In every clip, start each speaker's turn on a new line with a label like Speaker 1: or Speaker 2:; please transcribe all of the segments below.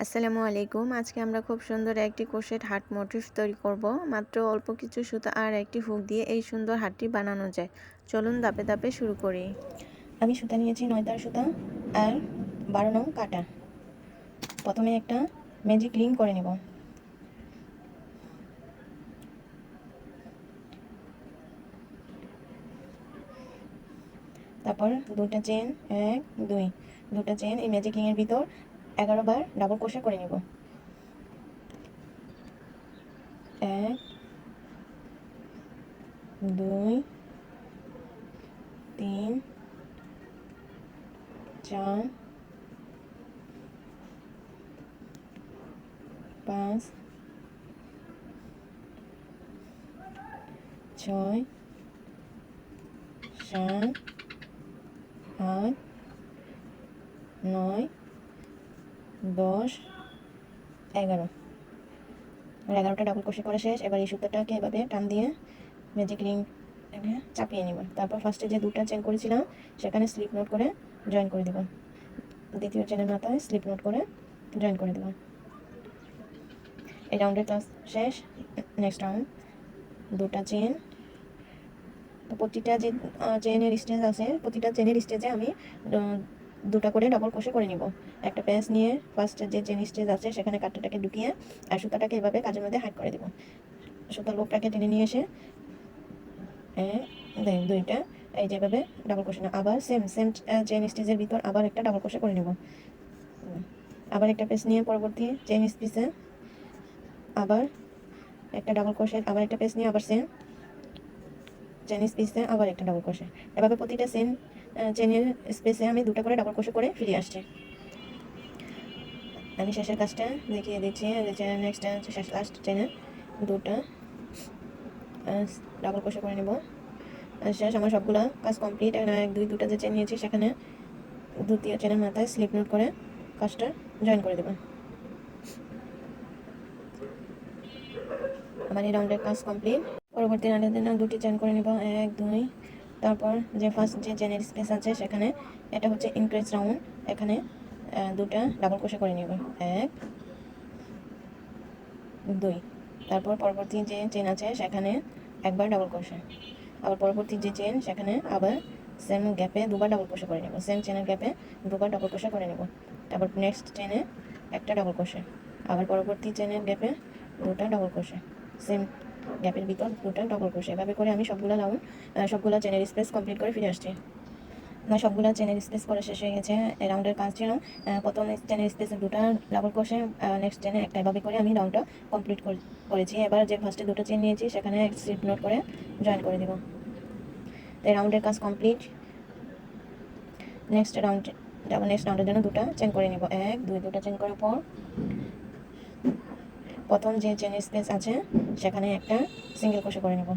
Speaker 1: আসসালামু আলাইকুম। আজকে আমরা খুব সুন্দর একটি ক্রোশেট হার্ট মোটিফ তৈরি করব। মাত্র অল্প কিছু সুতা আর একটি হুক দিয়ে এই সুন্দর হার্টটি বানানো যায়। চলুন ধাপে ধাপে শুরু করি।
Speaker 2: আমি সুতা নিয়েছি 9 তার সুতা আর 12 নং কাটা। প্রথমে একটা ম্যাজিক রিং করে নেব। তারপর দুটো চেন 1 2 দুটো চেন এই ম্যাজিক রিং এর ভিতর 11 বার ডাবল ক্রোশে করে নেব। 1 2 3 4 5 6 7 8 9 10 11 আর 11টা ডাবল ক্রোশে করা শেষ। এবার এই সুতাটাকে এভাবে টান দিয়ে ম্যাজিক রিং চাপিয়ে নিব। তারপর ফার্স্টে যে দুটো চেন করেছিলাম সেখানে স্লিপ নোট করে জয়েন করে দেব। দ্বিতীয় চেনের মাথায় স্লিপ নোট করে জয়েন করে দেব। এই রাউন্ডের ক্লাস শেষ। নেক্সট রাউন্ড দুটা চেন। তো প্রতিটা যে চেনের স্টেজ আছে প্রতিটা চেনের স্টেজে আমি দুটা করে ডাবল ক্রোশে করে নিব। একটা প্যাচ নিয়ে ফার্স্ট যে চেন স্টেজ আছে সেখানে কাঁটাটাকে ঢুকিয়ে আর সুতাটাকে এভাবে কাজের মধ্যে হাইড করে দেব। সুতার লোকটাকে টেনে নিয়ে এসে দুইটা এই যেভাবে ডাবল ক্রোশে না আবার সেম সেম চেন স্টিচের ভিতর আবার একটা ডাবল ক্রোশে করে নেব। আবার একটা পেস নিয়ে পরবর্তী চেন স্টিচে আবার একটা ডাবল ক্রোশে আবার একটা পেস নিয়ে আবার সেম চেন স্টিচে আবার একটা ডাবল ক্রোশে। এভাবে প্রতিটা চেনের স্পেসে আমি দুটো করে ডাবল ক্রোশে করে ফিরে আসছি। আমি শেষের কাজটা দেখিয়ে দিচ্ছি। নেক্সট শেষ লাস্ট চেনে দুটো ডাবল ক্রোশে করে নেব। শেষ আমার সবগুলো কাজ কমপ্লিট। দুটা যে চেন নিয়েছি সেখানে দ্বিতীয় চেনের মাথায় স্লিপ নোট করে কাজটা জয়েন করে দেবেন। আমার এই রাউন্ডের কাজ কমপ্লিট। পরবর্তী রাউন্ডের জন্য দুটি চেন করে নেব 1 2। তারপর যে ফার্স্ট যে চেনের স্পেস আছে সেখানে এটা হচ্ছে ইনক্রিজ রাউন্ড, এখানে দুটা ডাবল ক্রোশে করে নেব 1 2। তারপর পরবর্তী যে চেন আছে সেখানে একবার ডাবল ক্রোশে, আবার পরবর্তী যে চেন সেখানে আবার সেম গ্যাপে দুবার ডাবল ক্রোশে করে নেব। সেম চেনের গ্যাপে দুবার ডাবল ক্রোশে করে নেব। তারপর নেক্সট চেনে একটা ডাবল ক্রোশে, আবার পরবর্তী চেনের গ্যাপে দুটা ডাবল ক্রোশে, সেম গ্যাপের ভিতর দুটা ডাবল ক্রোশে। এভাবে করে আমি সবগুলো চেনের স্পেস কমপ্লিট করে ফিরে আসছি। আমার সবগুলো চেনের স্পেস করা শেষ হয়ে গেছে। রাউন্ডের কাজ ছিল প্রথম চেনের স্পেসে দুটা ডাবল ক্রোশে, নেক্সট চেনে একটা, এভাবে করে আমি রাউন্ডটা কমপ্লিট করেছি। এবার যে ফার্স্টে দুটো চেন নিয়েছি সেখানে স্লিপ নোট করে জয়েন করে দেব। এই রাউন্ডের কাজ কমপ্লিট। নেক্সট রাউন্ডের জন্য দুটো চেন করে নিব 1 2। দুটো চেন করার পর প্রথম যে চেনের স্পেস আছে সেখানে একটা সিঙ্গেল ক্রোশে করে নিব।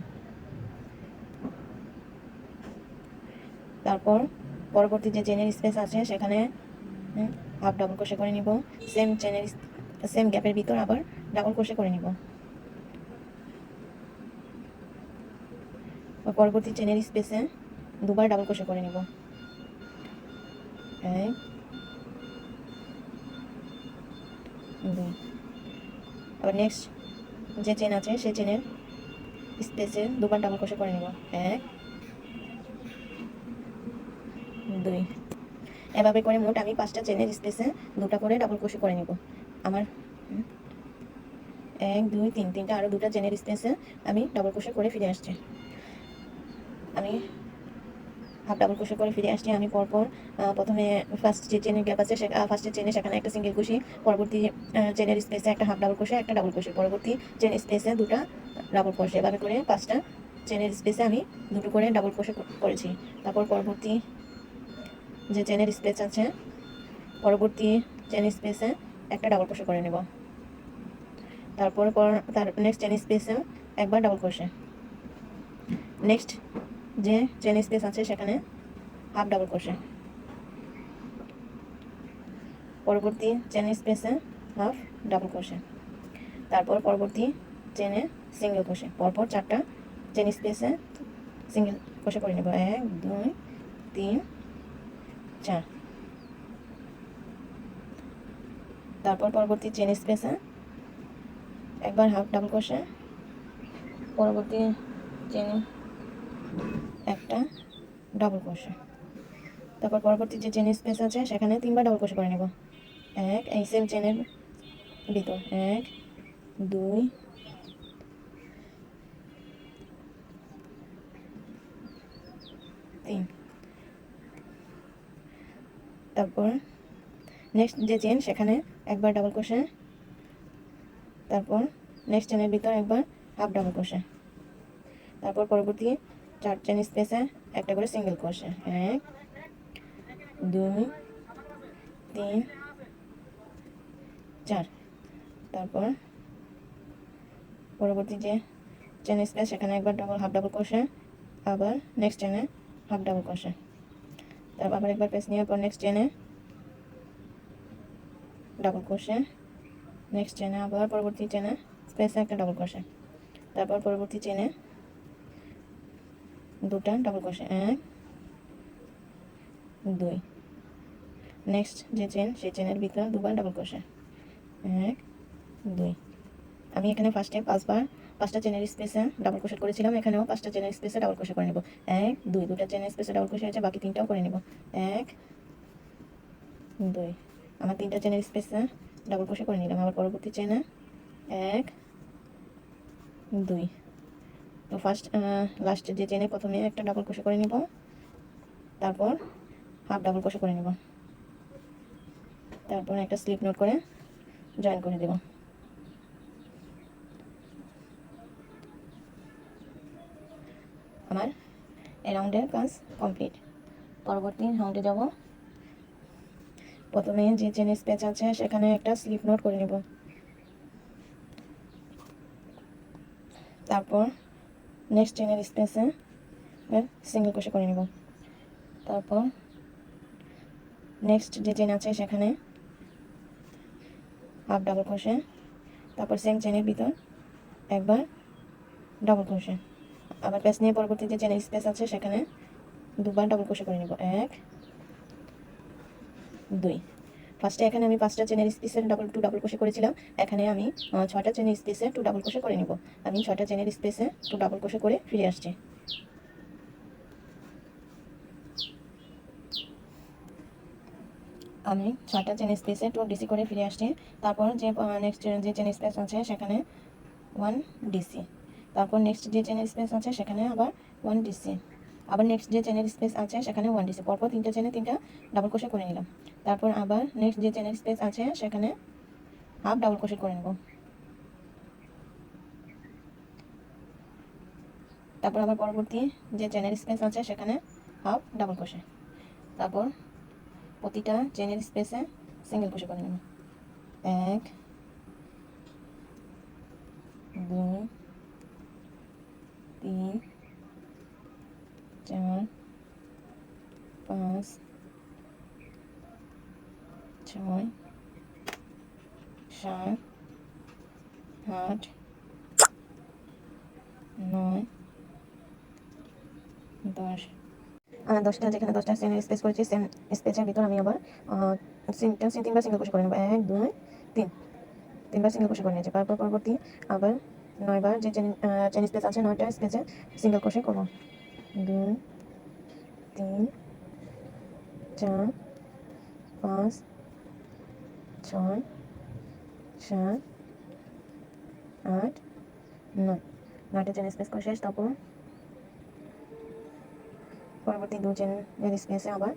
Speaker 2: তারপর পরবর্তী যে চেনের স্পেস আছে সেখানে হাফ ডাবল ক্রোশে করে নিব। সেম গ্যাপের ভিতর আবার ডাবল ক্রোশে করে নিব। পরবর্তী চেনের স্পেসে দুবার ডাবল ক্রোশে করে নিব 1 2। আবার নেক্সট যে চেন আছে সেই চেনের স্পেসে দুবার ডাবল ক্রোশে করে নিব 1 2। এভাবে করে মোট আমি 5টা চেনের স্পেসে দুটো করে ডাবল ক্রোশে করে নিব। আমার 1 2 3 তিনটা আরও দুটো চেনের স্পেসে আমি ডাবল ক্রোশে করে ফিরে আসছি। আমি হাফ ডাবল ক্রোশে করে ফিরে আসছি। আমি পরপর প্রথমে ফার্স্ট যে চেনের গ্যাপ আছে ফার্স্টের চেনে সেখানে একটা সিঙ্গেল ক্রোশে, পরবর্তী চেনের স্পেসে একটা হাফ ডাবল ক্রোশে, একটা ডাবল ক্রোশে, পরবর্তী চেন স্পেসে দুটো ডাবল ক্রোশে। এভাবে করে 5টা চেনের স্পেসে আমি দুটো করে ডাবল ক্রোশে করেছি। তারপর পরবর্তী যে চেনের স্পেস আছে পরবর্তী চেন স্পেসে একটা ডাবল ক্রোশে করে নেব। তারপর তার নেক্সট চেন স্পেসে একবার ডাবল ক্রোশে। নেক্সট যে চেন স্পেস আছে সেখানে হাফ ডাবল ক্রোশে, পরবর্তী চেন স্পেসে হাফ ডাবল ক্রোশে, তারপর পরবর্তী চেনে সিঙ্গেল ক্রোশে। পরপর 4টা চেন স্পেসে সিঙ্গেল ক্রোশে করে নেব 1 2 3 4। তারপর পরবর্তী চেন স্পেসে একবার হাফ ডাবল ক্রোশে, পরবর্তী চেনে একটা ডাবল ক্রোশে, তারপর পরবর্তী যে চেন স্পেস আছে সেখানে 3বার ডাবল ক্রোশে করে নেব। এক, এই সেম চেনের ভিতর 1 2 3। তারপর নেক্সট যে চেন সেখানে একবার ডাবল ক্রোশে, তারপর নেক্সট চেনের ভিতর একবার হাফ ডাবল ক্রোশে, তারপর পরবর্তী 4 চেন স্পেসে একটা করে সিঙ্গেল ক্রোশে। 1 2 3 4। তারপর পরবর্তী যে চেন স্পেস সেখানে একবার হাফ ডাবল ক্রোশে, আবার নেক্সট চেনে হাফ ডাবল ক্রোশে, তারপর আবার একবার পেঁচ নেওয়ার পর নেক্সট চেনে ডাবল ক্রোশে, নেক্সট চেনে আবার পরবর্তী চেনে স্পেসে একটা ডাবল ক্রোশে, তারপর পরবর্তী চেনে দুটা ডাবল ক্রোশে। 1 2। নেক্সট যে চেন সেই চেনের ভিতর দুবার ডাবল ক্রোশে। 1 2। আমি এখানে ফার্স্টে 5টা চেনের স্পেসে ডাবল ক্রোশেট করেছিলাম, এখানেও 5টা চেনের স্পেসে ডাবল ক্রোশেট করে নেব। 1 2, দুটা চেনের স্পেসে ডাবল ক্রোশেট হয়েছে, বাকি 3টাও করে নেব। 1 2। আমার 3টা চেনের স্পেসে ডাবল ক্রোশেট করে নিলাম। আবার পরবর্তী চেনে 1 2। তো লাস্ট যে চেনে প্রথমে একটা ডাবল ক্রোশেট করে নিব, তারপর হাফ ডাবল ক্রোশেট করে নেব, তারপর একটা স্লিপ নোট করে জয়েন করে দেব। আমার এই রাউন্ডের কাজ কমপ্লিট। পরবর্তী রাউন্ডে যাব। প্রথমে যে চেন স্পেস আছে সেখানে একটা স্লিপ নোট করে নেব, তারপর নেক্সট চেনের স্পেসে সিঙ্গেল ক্রোশে করে নেব, তারপর নেক্সট যে চেন আছে সেখানে হাফ ডাবল ক্রোশে, তারপর সেম চেনের ভিতর একবার ডাবল ক্রোশে, আবার পেঁচ নিয়ে পরবর্তী যে চেনের স্পেস আছে সেখানে দুবার ডাবল ক্রোশে করে নেব। 1 2। ফার্স্টে এখানে আমি 5টা চেনের স্পেসে টু ডাবল ক্রোশে করেছিলাম, এখানে আমি 6টা চেনের স্পেসে 2 ডাবল ক্রোশে করে নেব। আমি 6টা চেনের স্পেসে 2 ডাবল ক্রোশে করে ফিরে আসছি। আমি 6টা চেন স্পেসে 2 ডিসি করে ফিরে আসছি। তারপর যে নেক্সট যে চেন স্পেস আছে সেখানে 1 ডিসি, তারপর নেক্সট যে চেনের স্পেস আছে সেখানে আবার 1 ডিসি, আবার নেক্সট যে চেনের স্পেস আছে সেখানে 1 ডিসি, পরপর 3টা চেনে 3টা ডাবল ক্রোশে করে নিলাম। তারপর আবার নেক্সট যে চেনের স্পেস আছে সেখানে হাফ ডাবল ক্রোশে করে নেব, তারপর আবার পরবর্তী যে চেনের স্পেস আছে সেখানে হাফ ডাবল ক্রোশে, তারপর প্রতিটা চেনের স্পেসে সিঙ্গেল ক্রোশে করে নেব। 1 2 3 4 5 6 7 8 9 10। 10টা যেখানে 10টা চেনের স্পেস করেছি সেম স্পেসের ভিতর আমি আবার 3বার সিঙ্গেল ক্রোশে করে নেব। 1 2 3। 3বার সিঙ্গেল ক্রোশে করে নিয়েছি। তারপর পরবর্তী আবার 9বার যে চেন স্পেস আছে 9টা স্পেসে সিঙ্গেল ক্রোশে করব। 2 3 4 5 6 7 8 9। 9টা চেন স্পেস করে শেষ। তারপর পরবর্তী 2 চেনের স্পেসে আবার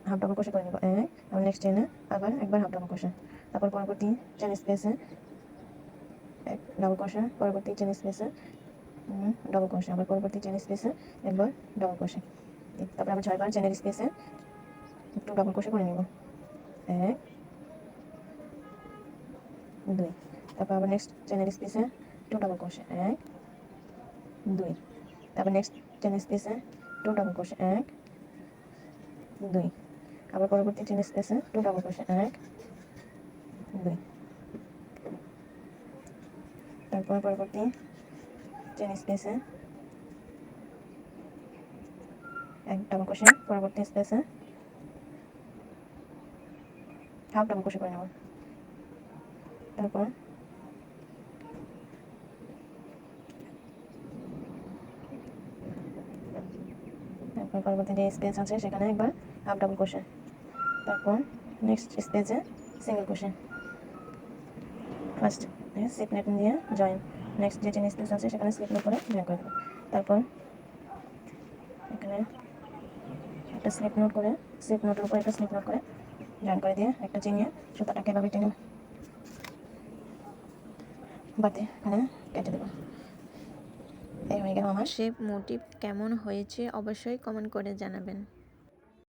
Speaker 2: হাফ ডাবল ক্রোশে করে নেব। 1, আবার নেক্সট চেনে আবার একবার হাফ ডাবল ক্রোশে, তারপর পরবর্তী চেন স্পেসে এক ডাবল ক্রোশে, পরবর্তী চেন স্পেসে ডাবল ক্রোশে, আবার পরবর্তী চেন স্পেসে একবার ডাবল ক্রোশে, তারপর আবার 6বার চেনের স্পেসে একটু ডাবল ক্রোশে করে নেব। 1 2। তারপর আবার নেক্সট চেনের স্পেসে 2 ডাবল ক্রোশে। 1 2। তারপর নেক্সট চেনের স্পেসে 2 ডাবল ক্রোশে। 1 2। আবার পরবর্তী চেন স্পেসে 2 ডাবল ক্রোশে। 1 2। তারপর পরবর্তী চেন স্পেসে এক ডাবল ক্রোশে, পরবর্তী স্পেসে হাফ ডাবল ক্রোশে করে নেব। তারপর পরবর্তী যে স্পেস আছে সেখানে একবার হাফ ডাবল ক্রোশেট, তারপর নেক্সট স্পেসে single crochet, first slip net দিয়ে জয়েন, নেক্সট যে চেন স্পেস আছে সেখানে স্লিপ নেট করে জয়েন করে দেবো। তারপর এখানে একটা স্লিপ নোট করে, স্লিপ নোটের উপর একটা স্লিপ নোট করে জয়েন করে দিয়ে একটা চেন নিয়ে সুতাটাকে এভাবে টেনে বাড়তে এখানে কেটে দেবো। এই হয়ে গেল আমার।
Speaker 1: শেপ মোটিভ কেমন হয়েছে অবশ্যই কমেন্ট করে জানাবেন।